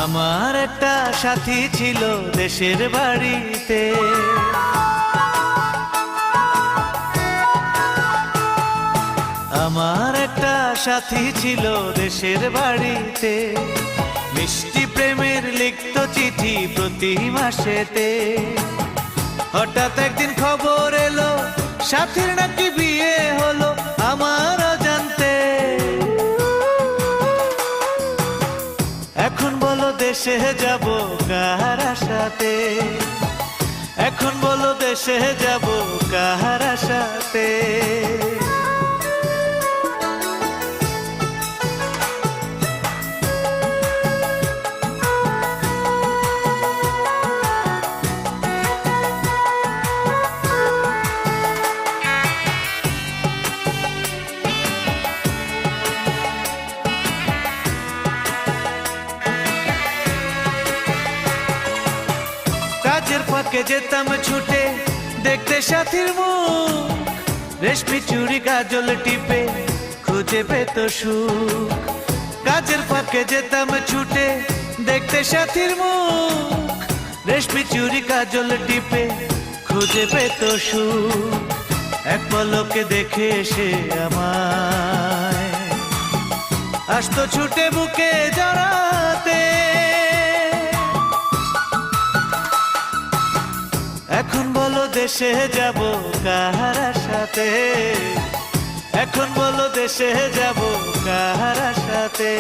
আমার একটা সাথী ছিল দেশের বাড়িতে, আমার একটা সাথী ছিল দেশের বাড়িতে, মিষ্টি প্রেমের লিখত চিঠি প্রতি মাসেতে। হঠাৎ একদিন খবর এলো সাথীর নাকি বিয়ে হলো আমার অজান্তে। এখন বলো দেশে যাব কার আশাতে, এখন বলো দেশে যাব কার আশাতে। কাজের ফাঁকে যেতাম ছুটে দেখতে সাথীর মুখ, রেশমি চুড়ি কাজল টিপে খুঁজে পেত সুখ। কাজের ফাঁকে যেতাম ছুটে দেখতে সাথীর মুখ, রেশমি চুড়ি কাজল টিপে খুঁজে পেত সুখ। এক পলকে দেখে এসে আমায় আসতো ছুটে বুকে জড়াতে। এখন বলো দেশে যাব কার আশাতে, এখন বলো দেশে যাব কার আশাতে।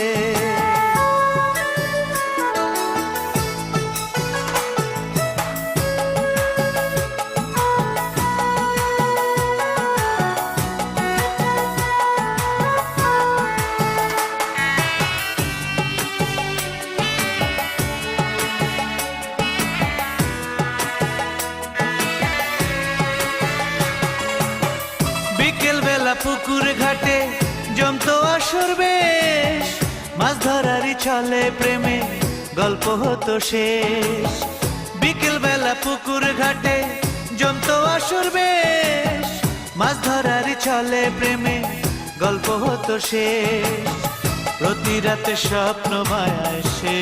বিকেল বেলা পুকুর ঘাটে জমতো আসর বেশ, মাছ ধরারই ছলে প্রেমে গল্প হতো শেষ। বিকেল বেলা পুকুর ঘাটে জমতো আসর বেশ, মাছ ধরারই ছলে প্রেমে গল্প হতো শেষ। প্রতি রাতে স্বপ্ন মায়ায় সে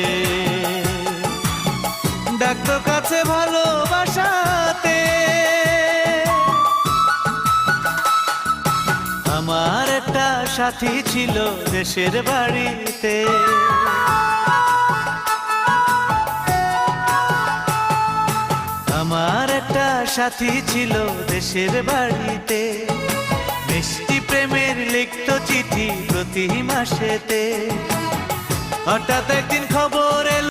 ডাকতো কাছে ভালোবাসাতে। আমার একটা সাথী ছিল দেশের বাড়িতে, আমার একটা সাথী ছিল দেশের বাড়িতে, মিষ্টি প্রেমের লিখত চিঠি প্রতি মাসেতে। হঠাৎ একদিন খবর এলো